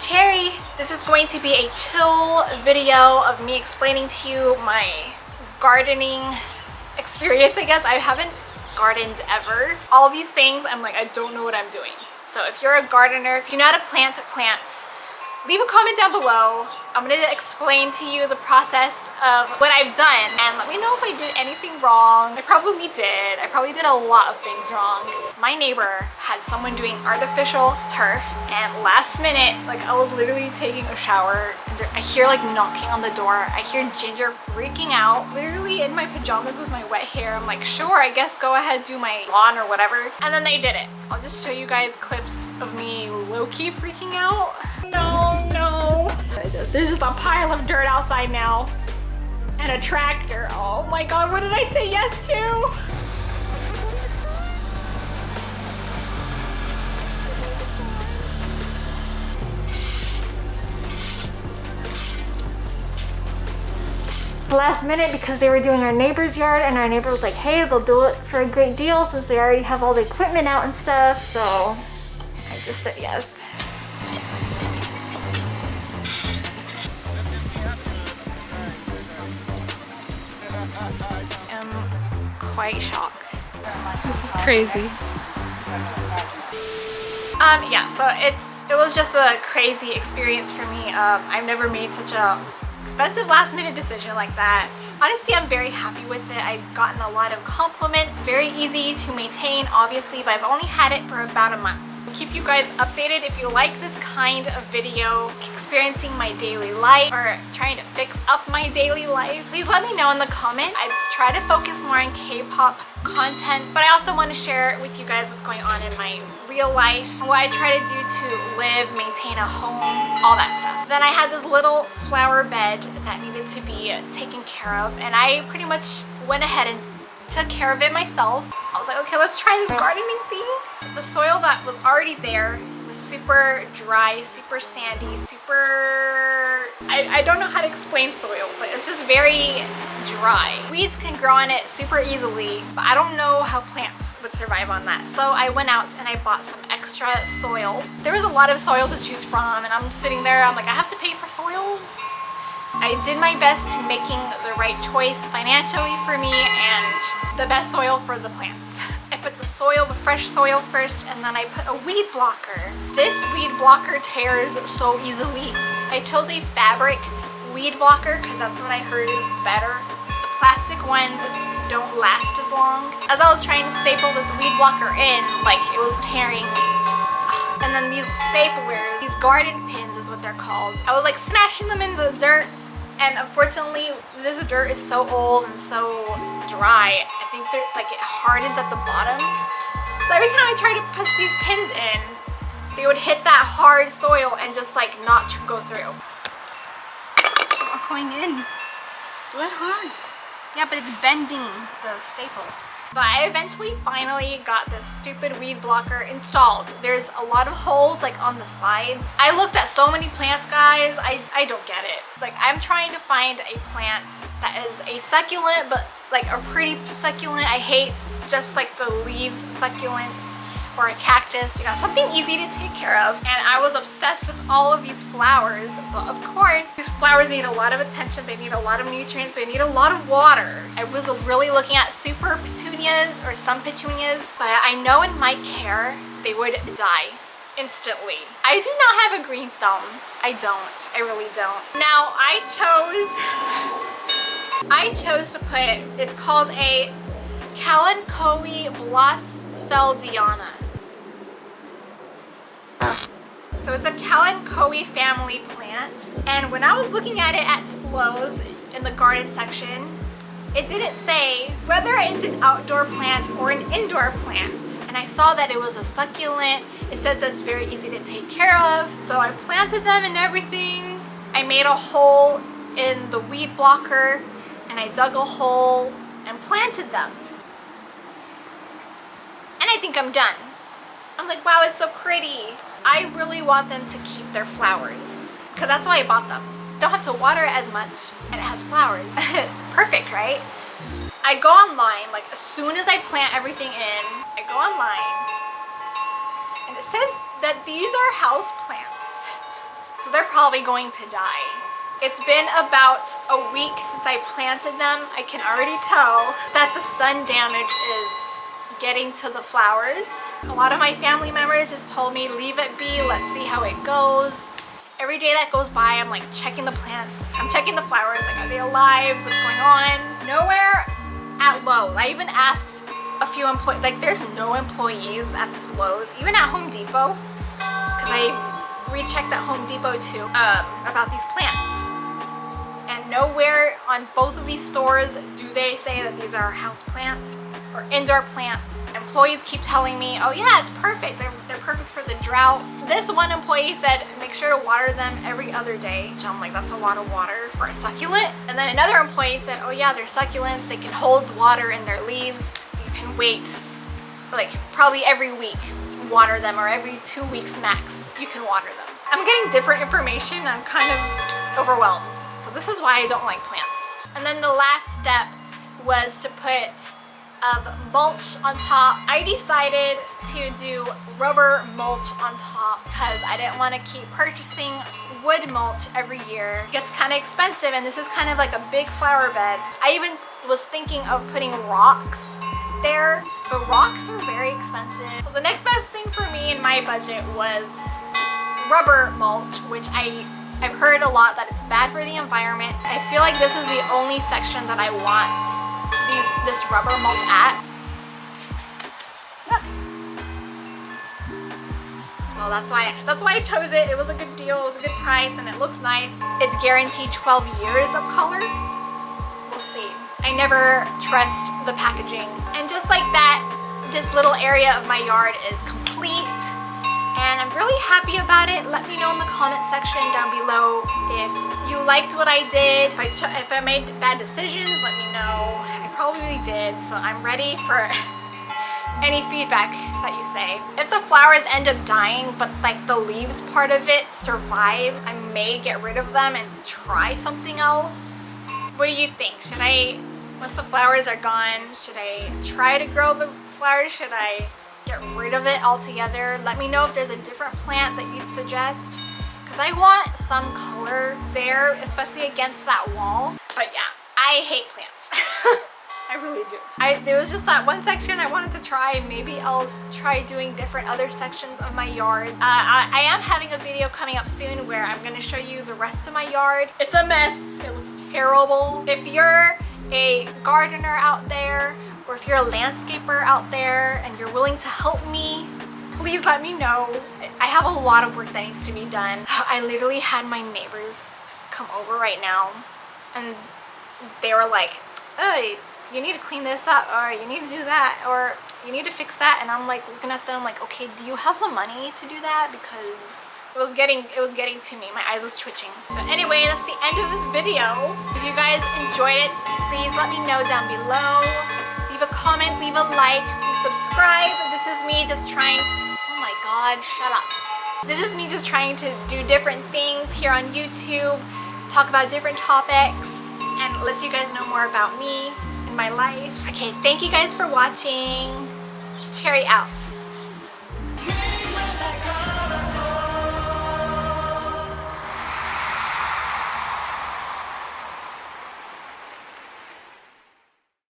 Cherry. This is going to be a chill video of me explaining to you my gardening experience, I guess. I haven't gardened ever. All of these things, I'm like, I don't know what I'm doing. So if you're a gardener, if you know how to plant plants, leave a comment down below. I'm going to explain to you the process of what I've done and let me know if I did anything wrong. I probably did. I probably did a lot of things wrong. My neighbor had someone doing artificial turf and last minute, like I was literally taking a shower and I hear like knocking on the door. I hear Ginger freaking out, literally in my pajamas with my wet hair. I'm like, sure, I guess go ahead, do my lawn or whatever. And then they did it. I'll just show you guys clips of me low-key freaking out. No. There's just a pile of dirt outside now. And a tractor. Oh my god, what did I say yes to? Last minute because they were doing our neighbor's yard and our neighbor was like, hey, they'll do it for a great deal since they already have all the equipment out and stuff. So I just said yes. I'm quite shocked. This is crazy. Yeah, so it was just a crazy experience for me. I've never made such a expensive last minute decision like that. Honestly, I'm very happy with it. I've gotten a lot of compliments. Very easy to maintain, obviously, but I've only had it for about a month. Keep you guys updated if you like this kind of video, experiencing my daily life or trying to fix up my daily life. Please let me know in the comments. I try to focus more on K-pop content, but I also want to share with you guys what's going on in my real life, what I try to do to live, maintain a home, all that stuff. Then I had this little flower bed that needed to be taken care of, and I pretty much went ahead and took care of it myself. I was like, okay, let's try this gardening thing. The soil that was already there was super dry, super sandy, super... I don't know how to explain soil, but it's just very dry. Weeds can grow on it super easily, but I don't know how plants would survive on that. So I went out and I bought some extra soil. There was a lot of soil to choose from, and I'm sitting there, I'm like, I have to pay for soil? I did my best to making the right choice financially for me and the best soil for the plants. I put the soil, the fresh soil first, and then I put a weed blocker. This weed blocker tears so easily. I chose a fabric weed blocker because that's what I heard is better. The plastic ones don't last as long. As I was trying to staple this weed blocker in, like it was tearing. And then these staplers, these garden pins is what they're called. I was like smashing them in the dirt. And unfortunately, this dirt is so old and so dry. I think they're like it hardened at the bottom. So every time I tried to push these pins in, they would hit that hard soil and just like not go through. It's not going in. What hard? Yeah, but it's bending the staple. But I eventually finally got this stupid weed blocker installed. There's a lot of holes like on the sides. I looked at so many plants, guys. I don't get it. Like I'm trying to find a plant that is a succulent, but like a pretty succulent. I hate just like the leaves succulents or a cactus, you know, something easy to take care of. And I was obsessed with all of these flowers, but of course, these flowers need a lot of attention, they need a lot of nutrients, they need a lot of water. I was really looking at super petunias or some petunias, but I know in my care, they would die instantly. I do not have a green thumb. I don't, I really don't. Now, I chose to put, it's called a Kalanchoe Blossfeldiana. So it's a Kalanchoe family plant, and when I was looking at it at Lowe's in the garden section, it didn't say whether it's an outdoor plant or an indoor plant. And I saw that it was a succulent. It says that it's very easy to take care of. So I planted them and everything. I made a hole in the weed blocker and I dug a hole and planted them. And I think I'm done. I'm like, wow, it's so pretty. I really want them to keep their flowers because that's why I bought them. Don't have to water it as much and it has flowers. Perfect, right? I go online, like as soon as I plant everything in, I go online and it says that these are house plants. So they're probably going to die. It's been about a week since I planted them. I can already tell that the sun damage is getting to the flowers. A lot of my family members just told me, leave it be, let's see how it goes. Every day that goes by, I'm like checking the plants. I'm checking the flowers, like are they alive? What's going on? Nowhere at Lowe's. I even asked a few employees, like there's no employees at this Lowe's, even at Home Depot, because I rechecked at Home Depot too about these plants. And nowhere on both of these stores do they say that these are house plants or indoor plants. Employees keep telling me, oh yeah, it's perfect. They're perfect for the drought. This one employee said, make sure to water them every other day. Which I'm like, that's a lot of water for a succulent. And then another employee said, oh yeah, they're succulents. They can hold water in their leaves. You can wait like probably every week, water them, or every 2 weeks max, you can water them. I'm getting different information. I'm kind of overwhelmed. So this is why I don't like plants. And then the last step was to put mulch on top. I decided to do rubber mulch on top because I didn't want to keep purchasing wood mulch every year. It gets kind of expensive, and this is kind of like a big flower bed. I even was thinking of putting rocks there, but rocks are very expensive. So the next best thing for me in my budget was rubber mulch, which I've heard a lot that it's bad for the environment. I feel like this is the only section that I want this rubber mulch at. Look. So that's why I chose it. It was a good deal, it was a good price, and it looks nice. It's guaranteed 12 years of color. We'll see. I never trust the packaging. And just like that, this little area of my yard is complete. And I'm really happy about it. Let me know in the comment section down below if you liked what I did. If I made bad decisions, let me know. I probably did, so I'm ready for any feedback that you say. If the flowers end up dying, but like the leaves part of it survive, I may get rid of them and try something else. What do you think? Should I, once the flowers are gone, should I try to grow the flowers? Should I get rid of it altogether? Let me know if there's a different plant that you'd suggest, because I want some color there, especially against that wall. But yeah, I hate plants. I really do. There was just that one section I wanted to try. Maybe I'll try doing different other sections of my yard. I am having a video coming up soon where I'm going to show you the rest of my yard. It's a mess. It looks terrible. If you're a gardener out there, or if you're a landscaper out there and you're willing to help me, please let me know. I have a lot of work that needs to be done. I literally had my neighbors come over right now, and they were like, oh, you need to clean this up, or you need to do that, or you need to fix that. And I'm like looking at them like, okay, do you have the money to do that? Because it was getting to me. My eyes was twitching. But anyway, that's the end of this video. If you guys enjoyed it, please let me know down below. Leave a comment, leave a like, please subscribe. This is me just trying, oh my god, shut up. This is me just trying to do different things here on YouTube, talk about different topics, and let you guys know more about me and my life. Okay, thank you guys for watching. Cherry out.